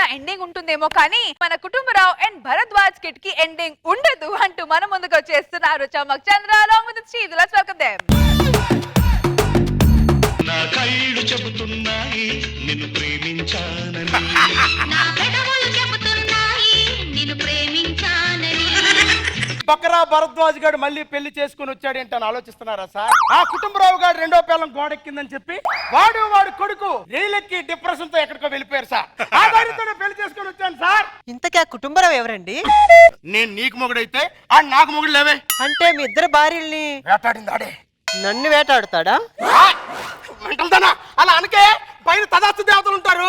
ఏమైనా ఎండింగ్ ఉంటుందేమో కానీ మన కుటుంబరావు అండ్ భరద్వాజ్ కిట్ కి ఎండింగ్ ఉండదు అంటూ మన ముందుకు వచ్చేస్తున్నారు చమక్ చంద్ర along with Steve. Let's welcome them. నా కళ్ళు చెబుతున్నాయి నిన్ను ప్రేమించానని నా పెదవులు చెబుతున్నాయి నిన్ను ప్రేమించానని. బకరా భరద్వాజ్ గారు మళ్ళీ పెళ్లి చేసుకుని వచ్చాడేంటని ఆలోచిస్తున్నారా సార్? ఆ కుటుంబరావు గారు రెండో పిల్లం గోడెక్కిందని చెప్పి వాడు కొడుకు రైలెక్కి డిప్రెషన్ తో ఎక్కడికో వెళ్ళిపోయారు సార్. ఆ గారితోనే పెళ్లి చేసుకుని వచ్చాను సార్. ఇంతకీ ఆ కుటుంబరావు ఎవరండి? నేను నీకు మొగుడైతే ఆ నాకు మొగుడు లేవే. అంటే మీ ఇద్దరు భార్యల్ని వేటాడింది ఆడే. నన్ను వేటాడుతాడా? వెంటల్దానా అలా అనకే, పైన తదాస్తు దేవతలు ఉంటారు.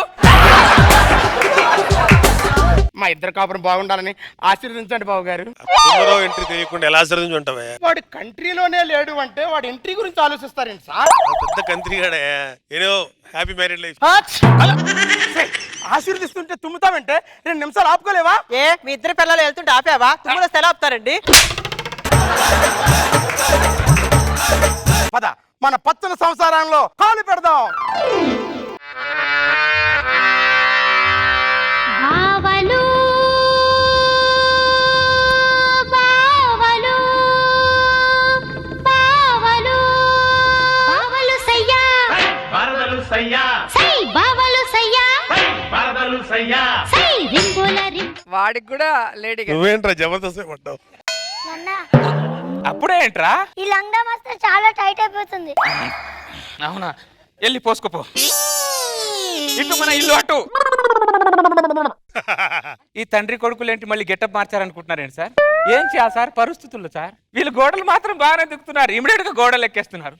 మా ఇద్దరు కాపురం బాగుండాలని ఆశీర్వదించండి బాబు గారు. కుటుంబరావు ఎంట్రీ తెలియకుండా ఎలా ఆశీర్వదించి ఉంటావే? వాడు కంట్రీలోనే లేడు అంటే వాడు ఎంట్రీ గురించి ఆలోచిస్తారేంటి సార్? పెద్ద కంత్రి గాడే. ఏదో హ్యాపీ మ్యారేడ్ లైఫ్. ఆశీర్వదిస్తుంటే తుమ్ముతావంటే 2 నిమిషాలు ఆపుకోలేవా? ఏ మీ ఇద్దరు పిల్లలు వెళ్తుంటే ఆపావా? తుమ్ములు ఎలా ఆపుతారండి? పద మన పచ్చని సంసారంలో కాలు పెడదాం. బావలు బావలు బావలు బావలు సయ్యా వరదలు సయ్యా సై బావలు సయ్యా వరదలు సయ్యా సై రింబోల రిం. వాడికి కూడా లేడీగా నువ్వేంట్రా జబర్దస్త్ పడ్డావు? అప్పుడే ఏంట్రా? ఈ లంగా వస్తే చాలా టైట్ అయిపోతుంది. అవునా, వెళ్ళి పోసుకోపో. ఇటు మన ఇల్లు అటు. ఈ తండ్రి కొడుకులేంటి మళ్ళీ గెటప్ మార్చారనుకుంటున్నారేంటి సార్? ఏం చేయాలి సార్, పరిస్థితుల్లో సార్. వీళ్ళు గోడలు మాత్రం బాగానే దిక్కుతున్నారు, ఇమిడియట్ గా గోడలు ఎక్కేస్తున్నారు.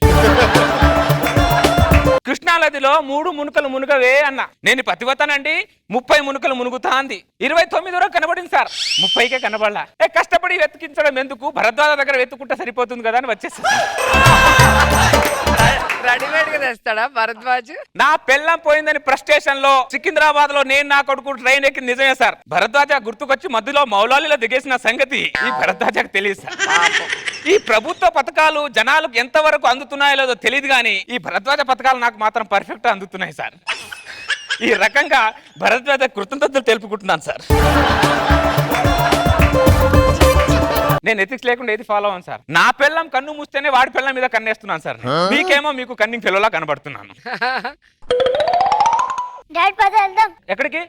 కృష్ణానదిలో 3 మునుకలు మునుగవే అన్న. నేను పతివతానండి, 30 మునుకలు మునుగుతా అంది. 29 వరకు కనబడింది సార్, 30కే కనబడలా. కష్టపడి వెతికించడం ఎందుకు, భరద్వాజ దగ్గర వెతుకుంటే సరిపోతుంది కదా అని వచ్చేసి రెడీమేడ్ గా తెస్తాడా భరద్వాజ్? నా పెళ్ళం పోయిందని ఫ్రస్ట్రేషన్ లో సికింద్రాబాద్ లో నేను నా కొడుకు ట్రైన్ ఎక్కి నిజమే సార్. భరద్వాజ గుర్తుకొచ్చి మధ్యలో మౌలాలిలో దిగేసిన సంగతి ఈ భరద్వాజకు తెలియదు సార్. ఈ ప్రభుత్వ పథకాలు జనాలకు ఎంత వరకు అందుతున్నాయో లేదో తెలియదు కానీ ఈ భరద్వాజ పథకాలు నాకు మాత్రం పర్ఫెక్ట్ అందుతున్నాయి సార్. ఈ రకంగా భరద్వాజ కృతజ్ఞతలు తెలుపుకుంటున్నాను సార్. నేను ఎథిక్స్ లేకుండా ఏది ఫాలో అవ్వను సార్. నా పిల్లం కన్ను మూస్తేనే వాడి పిల్లం మీద కన్నేస్తున్నాను సార్. మీకేమో మీకు కన్నింగ్ పిల్లలా కనబడుతున్నాను. డాడీ పద వెళ్దాం. ఎక్కడికి?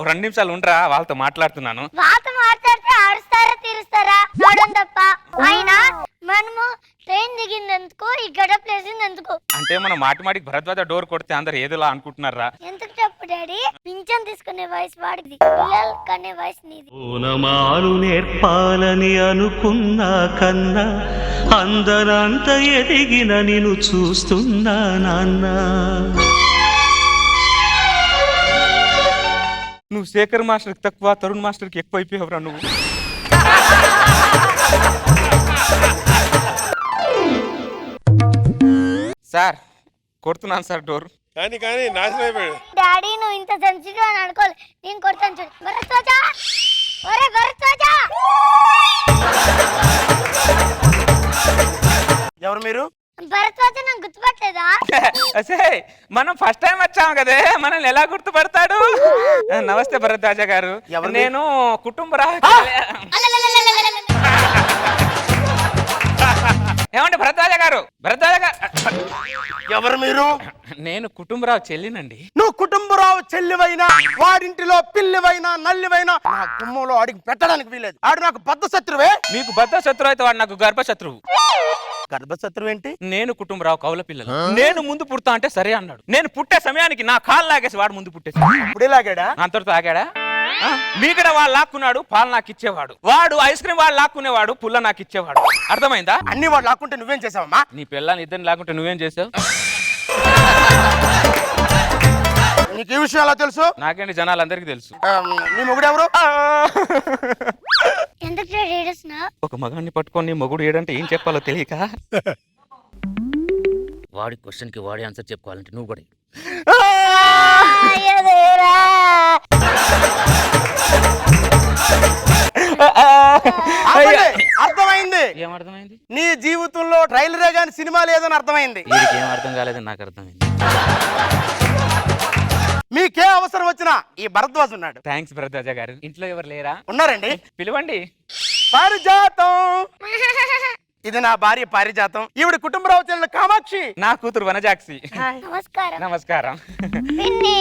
2 నిమిషాలు ఉండరా, వాళ్ళతో మాట్లాడుతున్నాను. వాళ్ళతో మాట్లాడితే ఆడుస్తారా తీరుస్తారా చూడడం తప్ప. అయినా మనము ట్రైన్ దిగిందెందుకు, ఈ గడప లేసిందెందుకు? అంటే మనం మాటిమాటికి భరద్వాజ డోర్ కొడితే అందరు ఏదోలా అనుకుంటున్నారా? ఎందుకు చెప్పు డాడీ, పింఛన్ తీసుకునే వయసు వాడిది, పిల్లలు కనే వయసు నీది. ఓనమాలు నేర్పాలని అనుకున్నా కన్నా అందరంత ఎదిగిన నిన్ను చూస్తున్నా నాన్న. నువ్వు శేఖర్ మాస్టర్కి తక్కువ, తరుణ్ మాస్టర్కి ఎక్కువ అయిపోయావురా నువ్వు. సార్ కొడుతున్నాను సార్ డోర్. కానీ నాశనం అయిపోయాడు. డాడీ నువ్వు ఇంత సెన్సిటివ్ అని అనుకోవాలి. నేను కొడతాను చూడు. భరద్వాజా, ఒరే భరద్వాజా. ఎవరు మీరు? భరద్వాజా నాకు గుర్తుపట్టలేదా? మనం ఫస్ట్ టైం వచ్చాము కదే, మనల్ని ఎలా గుర్తుపడతాడు? నమస్తే భరద్వాజ గారు, నేను కుటుంబరావు. ఏమండి భరద్వాజ గారు? భరద్వాజ గారు ఎవరు మీరు? నేను కుటుంబరావు చెల్లినండి. నువ్వు కుటుంబరావు చెల్లివైనా, వాడింటిలో పిల్లివైనా నల్లివైనా నా గుమ్మంలో అడిగి పెట్టడానికి వీలేదు. ఆడు నాకు బద్ధ శత్రువే. మీకు బద్ధ శత్రువు అయితే వాడు నాకు గర్భ శత్రువు. గర్భశత్రువు ఏంటి? నేను కుటుంబరావు కౌల పిల్లలు. నేను ముందు పుడతా అంటే సరే అన్నాడు. నేను పుట్టే సమయానికి నా కాళ్ళు లాగేసి వాడు ముందు పుట్టేసి ఇప్పుడే లాగాడా? అంతటితో ఆగాడా? మీగడ వాడు లాక్కున్నాడు, పాలు నాకు ఇచ్చేవాడు. వాడు ఐస్ క్రీమ్ వాడు లాక్కునేవాడు, పుల్ల నాకు ఇచ్చేవాడు. అర్థమైందా? అన్ని వాడు లాక్కుంటే నువ్వేం చేసావమ్మా? నీ పిల్లని ఇద్దరిని లాక్కుంటే నువ్వేం చేసావు? నీకు ఈ విషయం ఎలా తెలుసు? నాకేంటి, జనాలందరికీ తెలుసు. నీ మొగుడు ఎవరు? ఎందుకు ఏడుస్తున్నా? ఒక మగాన్ని పట్టుకొని మొగుడు ఏడంటే ఏం చెప్పాలో తెలియక వాడి క్వశ్చన్ కి వాడి ఆన్సర్ చెప్పుకోవాలంటే నువ్వు కూడా అర్థమైంది. ఏం అర్థమైంది? నీ జీవితంలో ట్రైలరే గాని సినిమా లేదని అర్థమైంది. వీడికి ఏం అర్థం కాలేదని నాకు అర్థమైంది. మీకే అవసరం వచ్చినా ఈ భరద్వాజ్ ఉన్నాడు. థ్యాంక్స్ భరద్వాజ గారు. ఇంట్లో ఎవరు లేరా? ఉన్నారండి. పిలవండి. పారిజాతం, ఇది నా భార్య పారిజాతం. ఈవిడ కుటుంబరావు చెల్లెలు కామాక్షి. నా కూతురు వనజాక్షి. నమస్కారం. నమస్కారం. పిన్ని.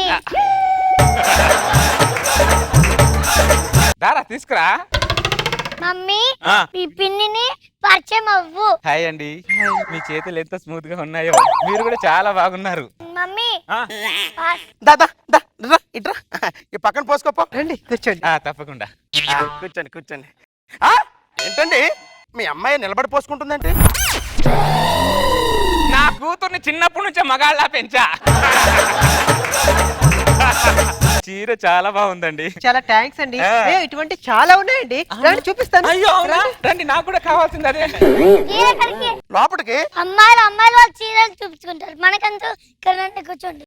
దారా తీసుకురా. మమ్మీ ఆ. ఈ పిన్నిని పరిచయం అవ్వు. హాయ్ అండి. మీ చేతులు ఎంత స్మూత్ గా ఉన్నాయో. మీరు కూడా చాలా బాగున్నారు. మమ్మీ ఆ, దాదా దా రా, ఇట్రా ఈ పక్కన పోసుకోపో. రండి కూర్చోండి. తప్పకుండా. కూర్చోండి కూర్చోండి. ఏంటండి మీ అమ్మాయి నిలబడి పోసుకుంటుందంటే? నా కూతుర్ని చిన్నప్పటి నుంచే మగాళ్ళ పెంచా. చీర చాలా బాగుందండి. చాలా థ్యాంక్స్ అండి. ఆ. ఇటువంటి చాలా ఉన్నాయండి. రండి చూపిస్తాను. అయ్యో అవునా? రండి, నాకు కూడా కావాల్సింది అదే. ఎక్కడికి? లోపలికి అమ్మాయిలు వాళ్ళు చీరలు చూపించుకుంటారు, మనకంటూ ఇక్కడ రండి, కూర్చోండి.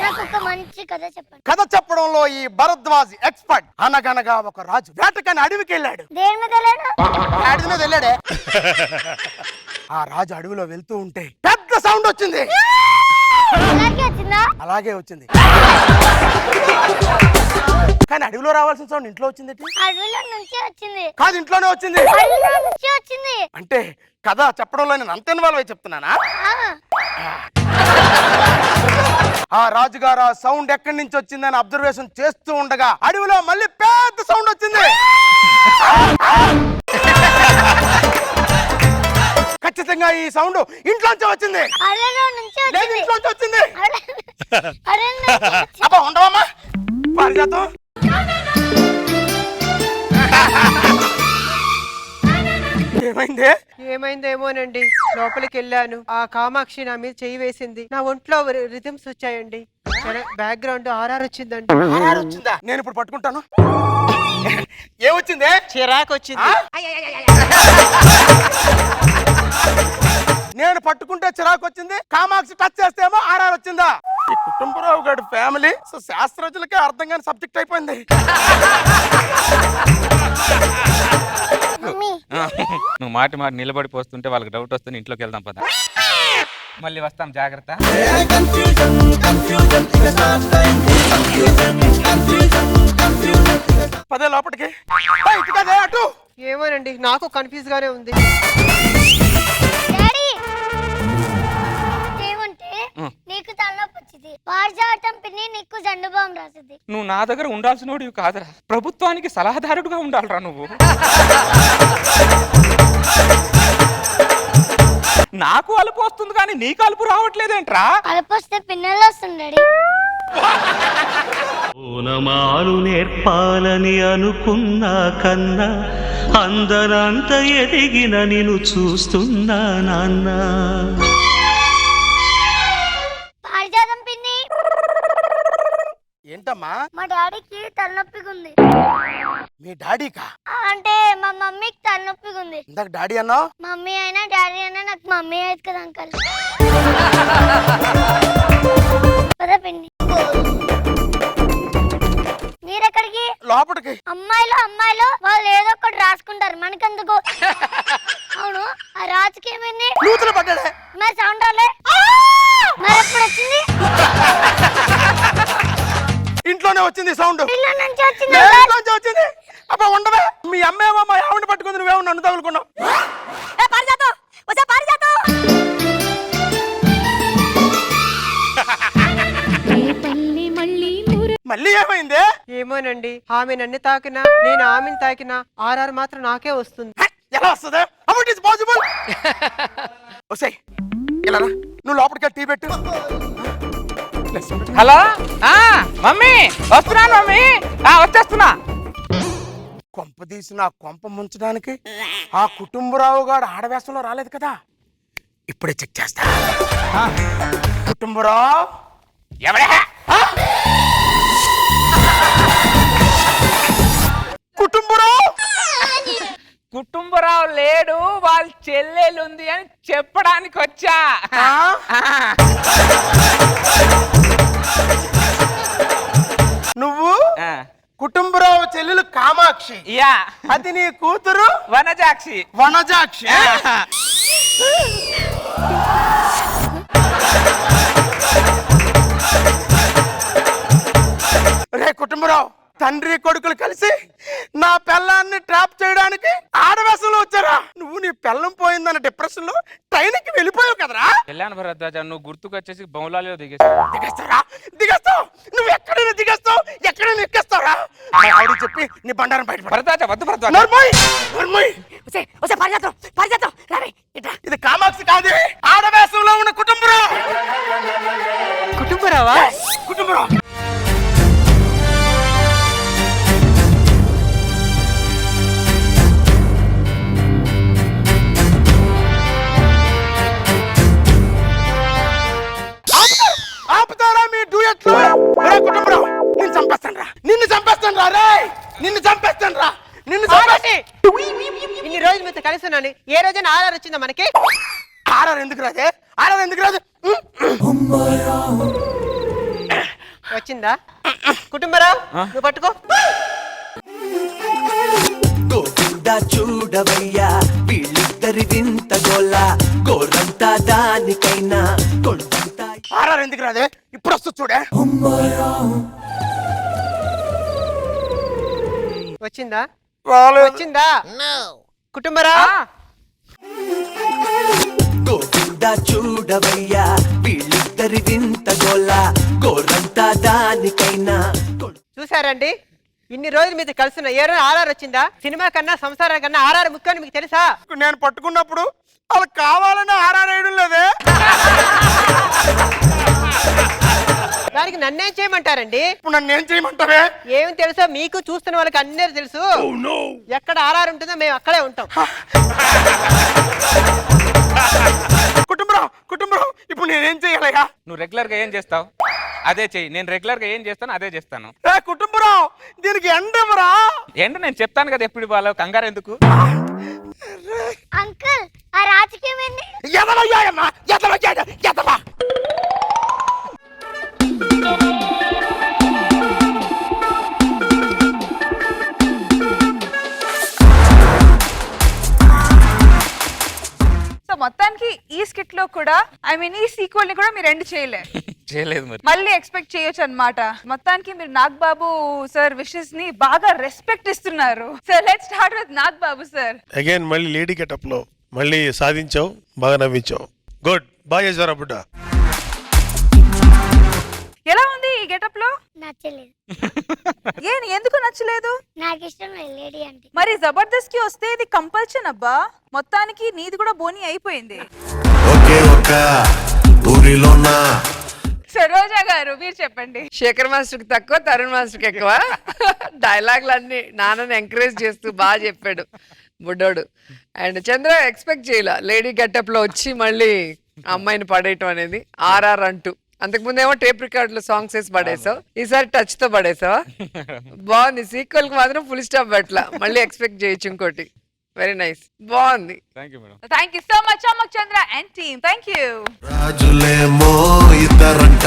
నాకు ఒక మంచి కథ చెప్పండి. కథ చెప్పడంలో ఈ భరద్వాజ్ ఎక్స్పర్ట్. అనగనగా ఒక రాజు వేటకని అడవికి వెళ్ళాడు. దేని మీద వెళ్ళాడు? అడవి మీద వెళ్ళాడే. ఆ రాజు అడవిలో వెళ్తూ ఉంటే పెద్ద సౌండ్ వచ్చింది. అలాగే వచ్చిందా? అలాగే వచ్చింది. కానీ అడవిలో రావాల్సిన సౌండ్ ఇంట్లో వచ్చింది. అడవిలో నుంచి వచ్చింది. కాదు, ఇంట్లోనే వచ్చింది. అడవిలో నుంచి వచ్చింది. అంటే కథ చెప్పడంలో నేను అంత ఇన్వాల్వ్ అయి చెప్తున్నానా? ఆ. ఆ రాజుగారు ఆ సౌండ్ ఎక్కడి నుంచి వచ్చిందని అబ్జర్వేషన్ చేస్తూ ఉండగా అడవిలో మళ్ళీ పెద్ద సౌండ్ వచ్చింది. ఖచ్చితంగా ఈ సౌండ్ ఇంట్లోంచి వచ్చింది. అడవిలో నుంచి లేదు, వచ్చింది. ఇంట్లోంచి వచ్చింది. అడవి నుంచి వచ్చింది. అబ్బా ఉండవమ్మా పారిజాతం. ఏమైంది? ఏమైందేమోనండి. లోపలికి వెళ్ళాను. ఆ కామాక్షి నా మీద చెయ్యి వేసింది. నా ఒంట్లో రిథమ్స్ వచ్చాయండి. బ్యాక్గ్రౌండ్ ఆర్ఆర్ వచ్చిందండి. ఆర్ఆర్ వచ్చిందా? నేను ఇప్పుడు పట్టుకుంటాను. ఏమొచ్చింది? చిరాకు వచ్చింది. నేను పట్టుకుంటే చిరాకు వచ్చింది, కామాక్షి టచ్ చేస్తేమో ఆర్ఆర్ వచ్చిందా? ఈ కుటుంబరావు గారి ఫ్యామిలీ శాస్త్రజ్ఞులకే అర్థం కాని సబ్జెక్ట్ అయిపోయింది. మమ్మీ నువ్వు మాట నిలబడి పోస్తుంటే వాళ్ళకి డౌట్ వస్తుంది. ఇంట్లోకి వెళ్దాం పద. మళ్ళీ వస్తాం, జాగ్రత్త. పదే లోపలికి. ఇటు కదే అటు. ఏమోనండి, నాకు కన్ఫ్యూజ్ గానే ఉంది. డాడీ ఏమంటే నీకు తలనొప్పి వచ్చింది, పారిజాతం పిన్ని నీకు జండు బాంబు రాసింది. నువ్వు నా దగ్గర ఉండాల్సినోడివి కాదురా, ప్రభుత్వానికి సలహాదారుడుగా ఉండాలిరా నువ్వు. నాకు అలుపు వస్తుంది కానీ నీకు అలుపు రావట్లేదేంట్రా? అలపొస్తే పిన్నెలు వస్తుంది డాడీ. ఓనమాలు నేర్పాలని అనుకున్నా కన్నా అందరంత ఎదిగిన నిన్ను చూస్తున్నా నాన్న. పారిజాతం పిన్ని. ఏంటమ్మా? మా డాడీకి తలనొప్పిగా ఉంది. మీ డాడీకా? అంటే మా మమ్మీకి తలనొప్పిగా ఉంది. ఇందాక డాడీ అన్నావు. మమ్మీ అయినా డాడీ అయినా నాకు మమ్మీ అయ్యేది కదా అంకల్. పద పిన్ని. మీరెక్కడికి? లోపలికి. అమ్మాయిలు వాళ్ళు ఏదో ఒకటి రాసుకుంటారు, మనకెందుకు? అవును, ఆ రాజుకి ఏమైంది? నూతులు పడ్డాడే. మరి సౌండ్ రాలే, మరి ఎప్పుడు వచ్చింది? ఇంట్లోనే వచ్చింది సౌండ్. ఇల్లు నుంచి వచ్చింది. ఇంట్లోంచి వచ్చింది. అబ్బా ఉండవే. మీ అమ్మేమో మా ఆవిడ పట్టుకుంది, నువ్వేమో నన్ను తగులుకున్నావు. మళ్ళీ ఏమైంది? ఏమోనండి, ఆమె నన్ను తాకినా నేను ఆమెను తాకినా ఆర్ఆర్ మాత్రం నాకే వస్తుంది. ఎలా వస్తుంది? How it is possible? ఒసేయ్ ఇలా రా, నువ్వు లోపలికి టీ పెట్టు. హలో, మమ్మీ వస్తున్నాను. మమ్మీ వచ్చేస్తున్నా. కొంప తీసి నా కొంప ముంచడానికి ఆ కుటుంబరావు గారు ఆడవేషంలో రాలేదు కదా. ఇప్పుడే చెక్ చేస్తా. కుటుంబరావు ఎవడే? కుటుంబరావు కుటుంబరావు లేడు, వాళ్ళ చెల్లెలుంది అని చెప్పడానికి వచ్చా. నువ్వు కుటుంబరావు చెల్లెలు కామాక్షి, యా అది నీ కూతురు వనజాక్షి. వనజాక్షి. రే కుటుంబరావు, తండ్రి కొడుకులు కలిసి నా పెళ్ళాన్ని ట్రాప్ చేయడానికి ఆడవేసంలో వచ్చారా? నువ్వు నీ పెళ్ళం పోయిందన్న డిప్రెషన్ లో ట్రైన్కి వెళ్ళిపోయావు కదరా? కళ్యాణ్ భరద్వాజ నువ్వు గుర్తుకొచ్చేసి బౌలాలిలో దిగేసి దిగేస్తారా? దిగేస్తావు? నువ్వు ఎక్కడైనా దిగేస్తావు, ఎక్కడైనా ఎక్కేస్తావురా? ఆవిడ చెప్పి నీ బండారం బయట భరద్వాజ వద్దు భరద్వాజ. ఇది కామాక్షి కాదు, ఆడవేసంలో ఉన్న కుటుంబరావు. కుటుంబరావా? కుటుంబరావు ఆపుతారా మీ డూయట్? కుటుంబరావు నిన్ను చంపేస్తాను రా, నిన్ను చంపేస్తాను రా, రే నిన్ను చంపేస్తాను రా, నిన్ను చంపేసి. ఇన్ని రోజులు మీతో కలిసి ఉన్నాను, ఏ రోజైనా ఆర్ఆర్ వచ్చిందా మనకి? ఆర్ఆర్ ఎందుకు రాదే? ఆర్ఆర్ ఎందుకు రాదు? వచ్చిందా? కుటుంబరావు నువ్వు పట్టుకో. గోవిందా చూడవయ్యా వీళ్ళిద్దరి వింత గోల గోరంతా దానికైనా కొడుకుంటా. ఆర్ఆర్ ఎందుకు రాదే? ఇప్పుడు వస్తూ చూడే. వచ్చిందా? వచ్చిందా? కుటుంబరావు గోవిందా చూడవయ్యా వీళ్ళిద్దరి వింత గోల గోరంతా దానికైనా చూసారండి, ఇన్ని రోజులు మీతో కలిసి ఉన్న ఏ రోజు ఆర్ఆర్ వచ్చిందా? సినిమా కన్నా సంసారం కన్నా ఆర్ఆర్ ముఖ్యం మీకు తెలుసా? నేను పట్టుకున్నప్పుడు వాళ్ళు కావాలని ఆర్ఆర్ వేయడం లేదే. దానికి నన్నేం చేయమంటారండి? ఇప్పుడు నన్ను ఏం చేయమంటావే? ఏమి తెలుసో మీకు, చూస్తున్న వాళ్ళకి అన్నీ తెలుసు. ఎక్కడ ఆర్ఆర్ ఉంటుందో మేము అక్కడే ఉంటాం. కుటుంబరావు కుటుంబరావు ఇప్పుడు నేనేం చేయాలయ్యా? నువ్వు రెగ్యులర్ గా ఏం చేస్తావు అదే చెయ్యి. నేను రెగ్యులర్ గా ఏం చేస్తాను అదే చేస్తాను. ఏ కుటుంబరావు దీనికి ఎండవరా? ఏంటో నేను చెప్తాను కదా ఎప్పుడు వాళ్ళ కంగారు ఎందుకు? అంకుల్ ఆ రాజకీయం ఏంది? ఎదవయ్యాయమ్మా, ఎదవయ్యాయ, ఎదవా. సో మొత్తానికి ఈ స్కిట్ లో కూడా ఐ మీన్ ఈ సీక్వెల్ ని కూడా మీరు ఎండ్ చేయలేదు. చేయలేదు మరి. మళ్ళీ ఎక్స్పెక్ట్ చేయొచ్చు అన్నమాట. మొత్తానికి మీరు నాగ్ బాబు సార్ విషెస్ ని బాగా రెస్పెక్ట్ ఇస్తున్నారు. So let's start with Nag Babu sir. Again మళ్ళీ లేడీ గెటప్ లో మళ్ళీ సాధించావు, బాగా నవ్వించావు. గుడ్, బాగా చేశారా బుడ్డ. ఎలా ఉంది ఈ గెటప్ లో? నచ్చలేదు. ఎందుకు నచ్చలేదు? నాకు ఇష్టం లేదు లేడీ అంటే. మరి జబర్దస్త్ కి వస్తే ఇది కంపల్షన్ అబ్బా. మొత్తానికి నీది కూడా బోని అయిపోయింది. ఒకే ఒక ఊరిలోనా సరోజా గారు మీరు చెప్పండి. శేఖర్ మాస్టర్కి తక్కువ, తరుణ్ మాస్టర్కి ఎక్కువ. డైలాగులన్నీ నాన్నని ఎంకరేజ్ చేస్తూ బాగా చెప్పాడు బుడ్డోడు. అండ్ చంద్ర ఎక్స్పెక్ట్ చేయలే లేడీ గెటప్లో వచ్చి మళ్ళీ అమ్మాయిని పడేయటం అనేది. ఆర్ఆర్ అంటూ అంతకుముందేమో టేప్ రికార్డులో సాంగ్స్ వేసి పడేసావు, ఈసారి టచ్ తో పడేసావా? బాగుంది. సీక్వెల్ కి మాత్రం ఫుల్ స్టాప్ పెట్టలా, మళ్ళీ ఎక్స్పెక్ట్ చేయొచ్చు ఇంకోటి. వెరీ నైస్, బాగుంది. Thank you madam. Thank you so much అమ్మక్ Chandra and team. Thank you. రాజులేమో ఇద్దరంట